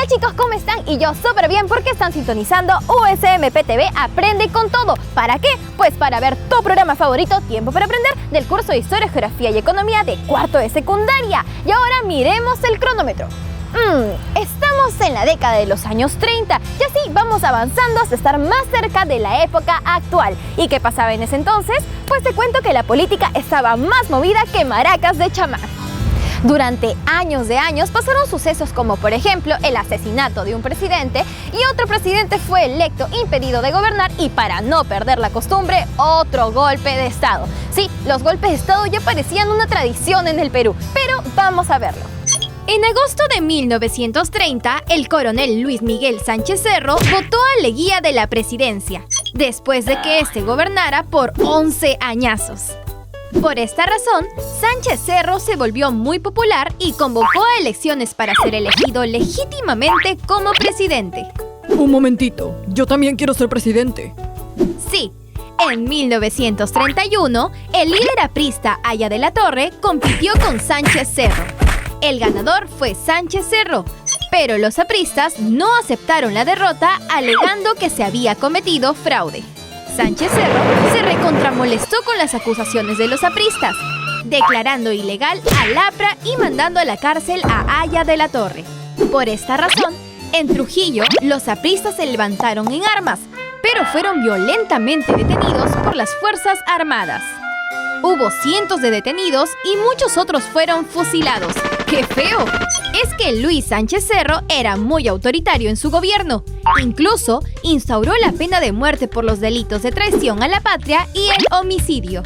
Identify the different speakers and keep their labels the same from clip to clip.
Speaker 1: Chicos, ¿cómo están? Y yo súper bien porque están sintonizando USMP TV Aprende con Todo. ¿Para qué? Pues para ver tu programa favorito, Tiempo para Aprender, del curso de Historia, Geografía y Economía de cuarto de secundaria. Y ahora miremos el cronómetro. Estamos en la década de los años 30 y así vamos avanzando hasta estar más cerca de la época actual. ¿Y qué pasaba en ese entonces? Pues te cuento que la política estaba más movida que maracas de chamán. Durante años pasaron sucesos como, por ejemplo, el asesinato de un presidente y otro presidente fue electo impedido de gobernar y, para no perder la costumbre, otro golpe de Estado. Sí, los golpes de Estado ya parecían una tradición en el Perú, pero vamos a verlo. En agosto de 1930, el coronel Luis Miguel Sánchez Cerro votó a Leguía de la presidencia, después de que este gobernara por 11 añazos. Por esta razón, Sánchez Cerro se volvió muy popular y convocó a elecciones para ser elegido legítimamente como presidente.
Speaker 2: Un momentito, yo también quiero ser presidente.
Speaker 1: Sí, en 1931, el líder aprista Haya de la Torre compitió con Sánchez Cerro. El ganador fue Sánchez Cerro, pero los apristas no aceptaron la derrota alegando que se había cometido fraude. Sánchez Cerro se recontramolestó con las acusaciones de los apristas, declarando ilegal al APRA y mandando a la cárcel a Haya de la Torre. Por esta razón, en Trujillo, los apristas se levantaron en armas, pero fueron violentamente detenidos por las Fuerzas Armadas. Hubo cientos de detenidos y muchos otros fueron fusilados. ¡Qué feo! Es que Luis Sánchez Cerro era muy autoritario en su gobierno. Incluso instauró la pena de muerte por los delitos de traición a la patria y el homicidio.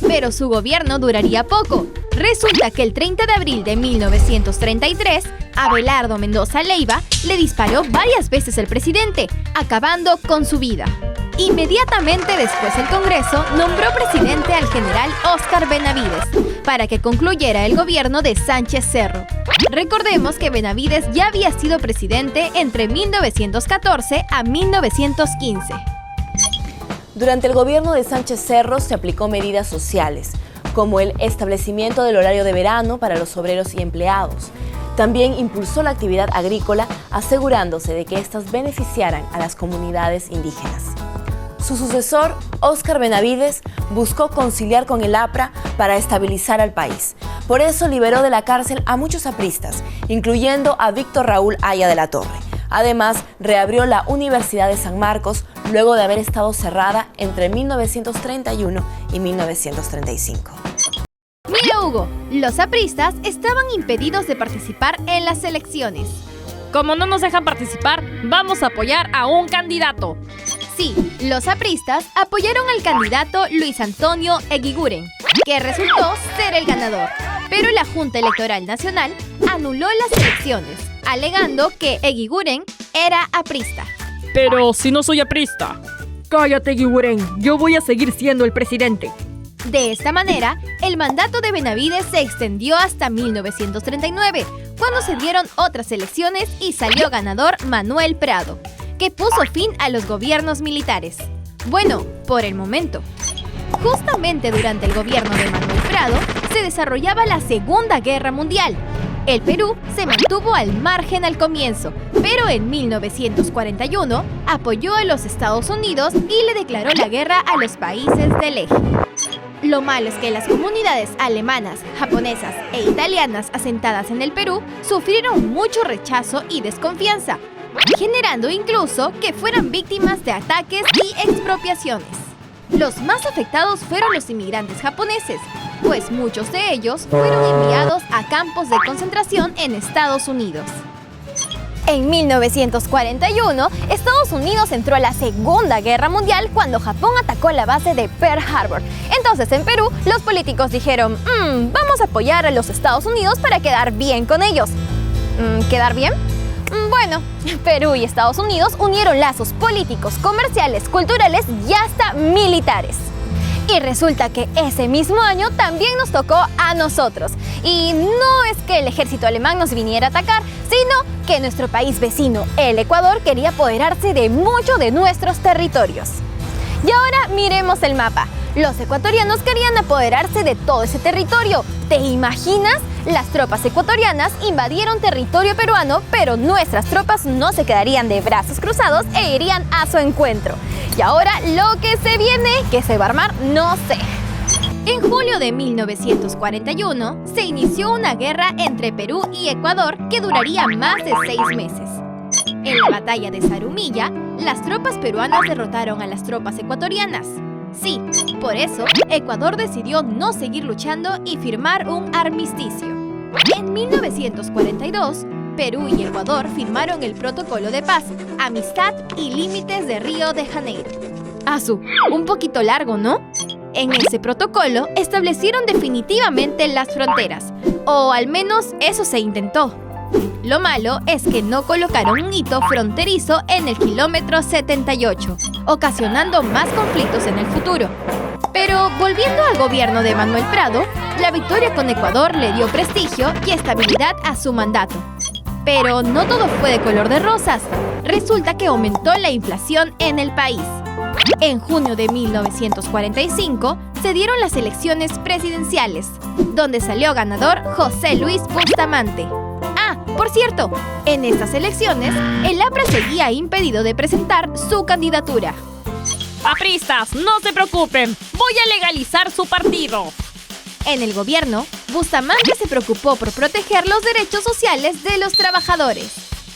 Speaker 1: Pero su gobierno duraría poco. Resulta que el 30 de abril de 1933, Abelardo Mendoza Leiva le disparó varias veces al presidente, acabando con su vida. Inmediatamente después el Congreso nombró presidente al general Óscar Benavides para que concluyera el gobierno de Sánchez Cerro. Recordemos que Benavides ya había sido presidente entre 1914 a 1915.
Speaker 3: Durante el gobierno de Sánchez Cerro se aplicó medidas sociales, como el establecimiento del horario de verano para los obreros y empleados. También impulsó la actividad agrícola, asegurándose de que éstas beneficiaran a las comunidades indígenas. Su sucesor, Óscar Benavides, buscó conciliar con el APRA para estabilizar al país. Por eso liberó de la cárcel a muchos apristas, incluyendo a Víctor Raúl Haya de la Torre. Además, reabrió la Universidad de San Marcos luego de haber estado cerrada entre 1931 y 1935.
Speaker 1: Mira, Hugo, los apristas estaban impedidos de participar en las elecciones.
Speaker 2: Como no nos dejan participar, vamos a apoyar a un candidato.
Speaker 1: Sí, los apristas apoyaron al candidato Luis Antonio Eguiguren, que resultó ser el ganador. Pero la Junta Electoral Nacional anuló las elecciones, alegando que Eguiguren era aprista.
Speaker 2: Pero si no soy aprista. Cállate, Eguiguren, yo voy a seguir siendo el presidente.
Speaker 1: De esta manera, el mandato de Benavides se extendió hasta 1939, cuando se dieron otras elecciones y salió ganador Manuel Prado, que puso fin a los gobiernos militares. Bueno, por el momento. Justamente durante el gobierno de Manuel Prado se desarrollaba la Segunda Guerra Mundial. El Perú se mantuvo al margen al comienzo, pero en 1941 apoyó a los Estados Unidos y le declaró la guerra a los países del eje. Lo malo es que las comunidades alemanas, japonesas e italianas asentadas en el Perú sufrieron mucho rechazo y desconfianza, generando incluso que fueran víctimas de ataques y expropiaciones. Los más afectados fueron los inmigrantes japoneses, pues muchos de ellos fueron enviados a campos de concentración en Estados Unidos. En 1941, Estados Unidos entró a la Segunda Guerra Mundial cuando Japón atacó la base de Pearl Harbor. Entonces, en Perú, los políticos dijeron, vamos a apoyar a los Estados Unidos para quedar bien con ellos. ¿Quedar bien? Bueno, Perú y Estados Unidos unieron lazos políticos, comerciales, culturales y hasta militares. Y resulta que ese mismo año también nos tocó a nosotros. Y no es que el ejército alemán nos viniera a atacar, sino que nuestro país vecino, el Ecuador, quería apoderarse de muchos de nuestros territorios. Y ahora miremos el mapa. Los ecuatorianos querían apoderarse de todo ese territorio. ¿Te imaginas? Las tropas ecuatorianas invadieron territorio peruano, pero nuestras tropas no se quedarían de brazos cruzados e irían a su encuentro. Y ahora lo que se viene, que se va a armar, no sé. En julio de 1941 se inició una guerra entre Perú y Ecuador que duraría más de 6 meses. En la batalla de Zarumilla, las tropas peruanas derrotaron a las tropas ecuatorianas. Sí, por eso, Ecuador decidió no seguir luchando y firmar un armisticio. En 1942, Perú y Ecuador firmaron el Protocolo de Paz, Amistad y Límites de Río de Janeiro. Un poquito largo, ¿no? En ese protocolo establecieron definitivamente las fronteras, o al menos eso se intentó. Lo malo es que no colocaron un hito fronterizo en el kilómetro 78, ocasionando más conflictos en el futuro. Pero volviendo al gobierno de Manuel Prado, la victoria con Ecuador le dio prestigio y estabilidad a su mandato. Pero no todo fue de color de rosas. Resulta que aumentó la inflación en el país. En junio de 1945 se dieron las elecciones presidenciales, donde salió ganador José Luis Bustamante. Por cierto, en estas elecciones, el APRA seguía impedido de presentar su candidatura.
Speaker 2: Apristas, no se preocupen, voy a legalizar su partido.
Speaker 1: En el gobierno, Bustamante se preocupó por proteger los derechos sociales de los trabajadores.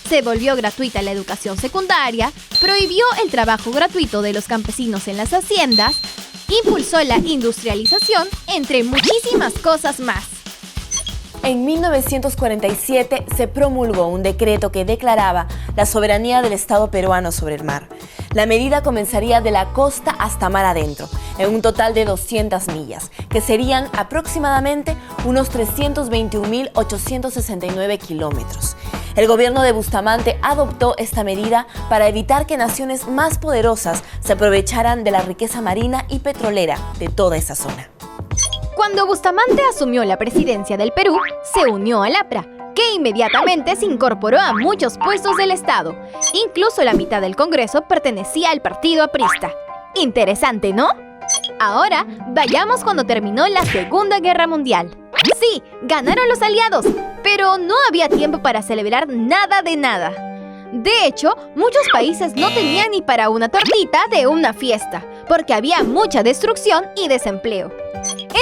Speaker 1: Se volvió gratuita la educación secundaria, prohibió el trabajo gratuito de los campesinos en las haciendas, impulsó la industrialización, entre muchísimas cosas más.
Speaker 3: En 1947 se promulgó un decreto que declaraba la soberanía del Estado peruano sobre el mar. La medida comenzaría de la costa hasta mar adentro, en un total de 200 millas, que serían aproximadamente unos 321.869 kilómetros. El gobierno de Bustamante adoptó esta medida para evitar que naciones más poderosas se aprovecharan de la riqueza marina y petrolera de toda esa zona.
Speaker 1: Cuando Bustamante asumió la presidencia del Perú, se unió al APRA, que inmediatamente se incorporó a muchos puestos del Estado. Incluso la mitad del Congreso pertenecía al partido aprista. Interesante, ¿no? Ahora, vayamos cuando terminó la Segunda Guerra Mundial. Sí, ganaron los aliados, pero no había tiempo para celebrar nada de nada. De hecho, muchos países no tenían ni para una tortita de una fiesta, porque había mucha destrucción y desempleo.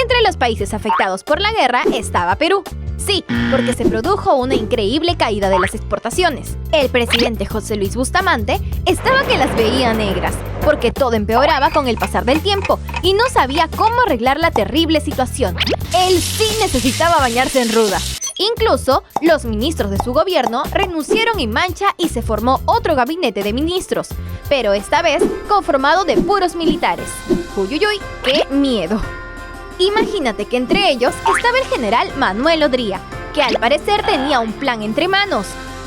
Speaker 1: Entre los países afectados por la guerra estaba Perú. Sí, porque se produjo una increíble caída de las exportaciones. El presidente José Luis Bustamante estaba que las veía negras, porque todo empeoraba con el pasar del tiempo y no sabía cómo arreglar la terrible situación. Él sí necesitaba bañarse en ruda. Incluso, los ministros de su gobierno renunciaron en mancha y se formó otro gabinete de ministros, pero esta vez conformado de puros militares. ¡Uyuyuy! ¡Qué miedo! Imagínate que entre ellos estaba el general Manuel Odría, que al parecer tenía un plan entre manos.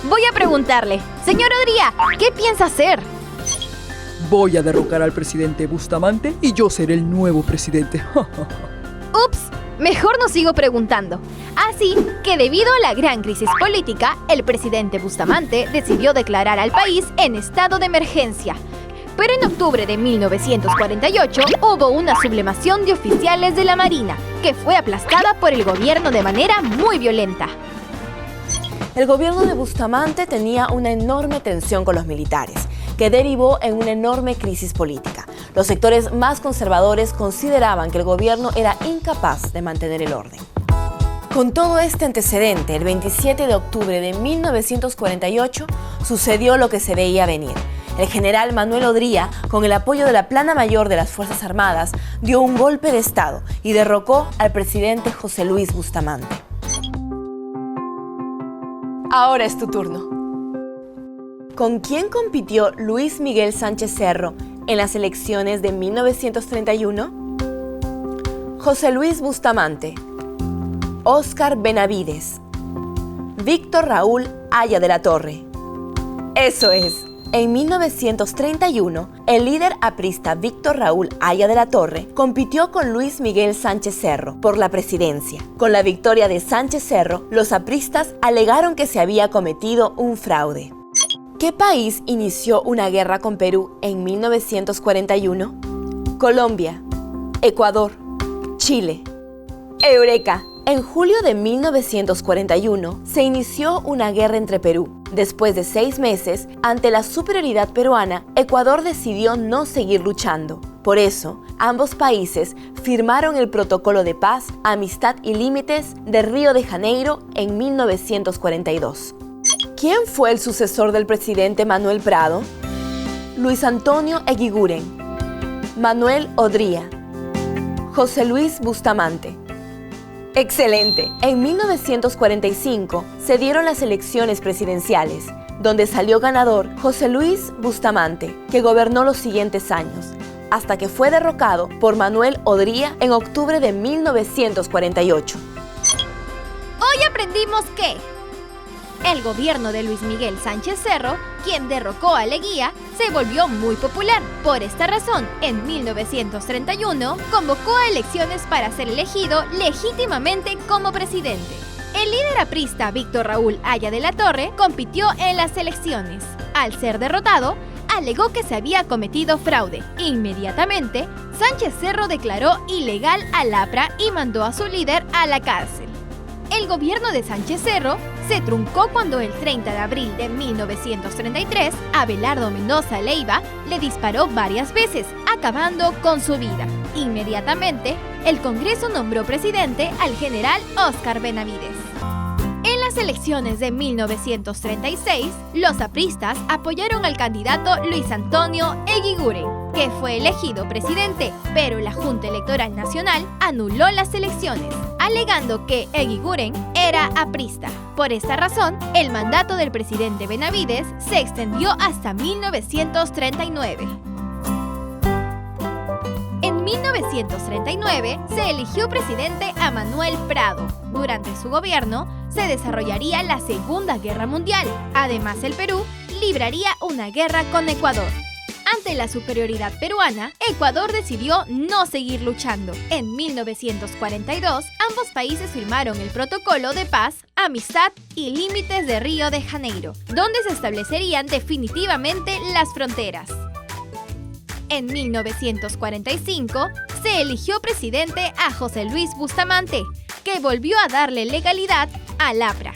Speaker 1: Voy a preguntarle, señor Odría, ¿qué piensa hacer?
Speaker 4: Voy a derrocar al presidente Bustamante y yo seré el nuevo presidente.
Speaker 1: Ups, mejor no sigo preguntando. Así que debido a la gran crisis política, el presidente Bustamante decidió declarar al país en estado de emergencia. Pero en octubre de 1948 hubo una sublevación de oficiales de la Marina, que fue aplastada por el gobierno de manera muy violenta.
Speaker 3: El gobierno de Bustamante tenía una enorme tensión con los militares, que derivó en una enorme crisis política. Los sectores más conservadores consideraban que el gobierno era incapaz de mantener el orden. Con todo este antecedente, el 27 de octubre de 1948 sucedió lo que se veía venir. El general Manuel Odría, con el apoyo de la Plana Mayor de las Fuerzas Armadas, dio un golpe de Estado y derrocó al presidente José Luis Bustamante. Ahora es tu turno. ¿Con quién compitió Luis Miguel Sánchez Cerro en las elecciones de 1931? José Luis Bustamante, Óscar Benavides, Víctor Raúl Haya de la Torre. Eso es, En 1931, el líder aprista Víctor Raúl Haya de la Torre compitió con Luis Miguel Sánchez Cerro por la presidencia. Con la victoria de Sánchez Cerro, los apristas alegaron que se había cometido un fraude. ¿Qué país inició una guerra con Perú en 1941? Colombia, Ecuador, Chile. ¡Eureka! En julio de 1941 se inició una guerra entre Perú. Después de 6 meses, ante la superioridad peruana, Ecuador decidió no seguir luchando. Por eso, ambos países firmaron el Protocolo de Paz, Amistad y Límites de Río de Janeiro en 1942. ¿Quién fue el sucesor del presidente Manuel Prado? Luis Antonio Eguiguren, Manuel Odría, José Luis Bustamante. ¡Excelente! En 1945 se dieron las elecciones presidenciales, donde salió ganador José Luis Bustamante, que gobernó los siguientes años, hasta que fue derrocado por Manuel Odría en octubre de 1948.
Speaker 1: Hoy aprendimos que el gobierno de Luis Miguel Sánchez Cerro, quien derrocó a Leguía, se volvió muy popular. Por esta razón, en 1931 convocó a elecciones para ser elegido legítimamente como presidente. El líder aprista Víctor Raúl Haya de la Torre compitió en las elecciones. Al ser derrotado, alegó que se había cometido fraude. Inmediatamente, Sánchez Cerro declaró ilegal al APRA y mandó a su líder a la cárcel. El gobierno de Sánchez Cerro se truncó cuando el 30 de abril de 1933, Abelardo Mendoza Leiva le disparó varias veces, acabando con su vida. Inmediatamente, el Congreso nombró presidente al general Óscar Benavides. En las elecciones de 1936, los apristas apoyaron al candidato Luis Antonio Eguiguren, que fue elegido presidente, pero la Junta Electoral Nacional anuló las elecciones, alegando que Eguiguren era aprista. Por esta razón, el mandato del presidente Benavides se extendió hasta 1939. En 1939 se eligió presidente a Manuel Prado. Durante su gobierno se desarrollaría la Segunda Guerra Mundial. Además, el Perú libraría una guerra con Ecuador. Ante la superioridad peruana, Ecuador decidió no seguir luchando. En 1942, ambos países firmaron el Protocolo de Paz, Amistad y Límites de Río de Janeiro, donde se establecerían definitivamente las fronteras. En 1945, se eligió presidente a José Luis Bustamante, que volvió a darle legalidad al APRA.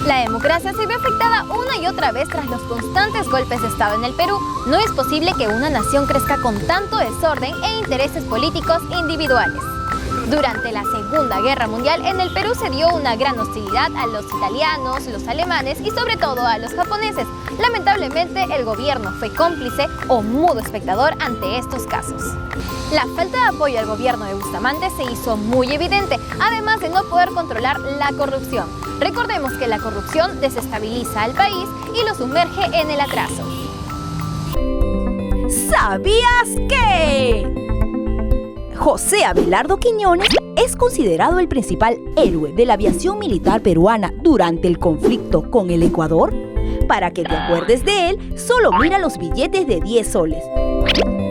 Speaker 1: La democracia se ve afectada una y otra vez tras los constantes golpes de Estado en el Perú. No es posible que una nación crezca con tanto desorden e intereses políticos individuales. Durante la Segunda Guerra Mundial, en el Perú se dio una gran hostilidad a los italianos, los alemanes y sobre todo a los japoneses. Lamentablemente, el gobierno fue cómplice o mudo espectador ante estos casos. La falta de apoyo al gobierno de Bustamante se hizo muy evidente, además de no poder controlar la corrupción. Recordemos que la corrupción desestabiliza al país y lo sumerge en el atraso.
Speaker 5: ¿Sabías que José Abelardo Quiñones es considerado el principal héroe de la aviación militar peruana durante el conflicto con el Ecuador? Para que te acuerdes de él, solo mira los billetes de 10 soles.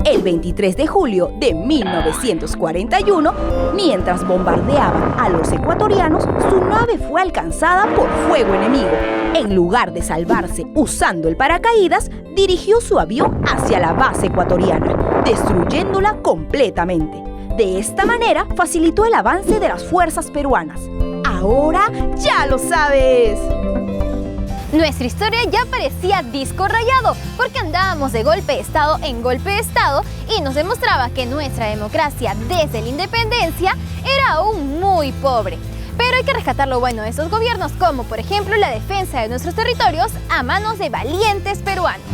Speaker 5: El 23 de julio de 1941, mientras bombardeaban a los ecuatorianos, su nave fue alcanzada por fuego enemigo. En lugar de salvarse usando el paracaídas, dirigió su avión hacia la base ecuatoriana, destruyéndola completamente. De esta manera, facilitó el avance de las fuerzas peruanas. Ahora ya lo sabes.
Speaker 1: Nuestra historia ya parecía disco rayado, porque andábamos de golpe de Estado en golpe de Estado y nos demostraba que nuestra democracia desde la independencia era aún muy pobre. Pero hay que rescatar lo bueno de esos gobiernos, como por ejemplo la defensa de nuestros territorios a manos de valientes peruanos.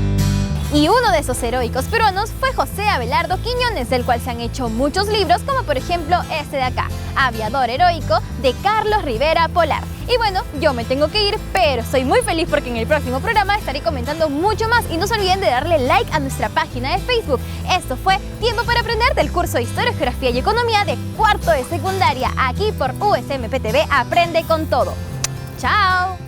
Speaker 1: Y uno de esos heroicos peruanos fue José Abelardo Quiñones, del cual se han hecho muchos libros, como por ejemplo este de acá, Aviador Heroico, de Carlos Rivera Polar. Y bueno, yo me tengo que ir, pero estoy muy feliz porque en el próximo programa estaré comentando mucho más. Y no se olviden de darle like a nuestra página de Facebook. Esto fue Tiempo para Aprender del curso de Historia, Geografía y Economía de cuarto de secundaria, aquí por USMP TV Aprende con Todo. ¡Chao!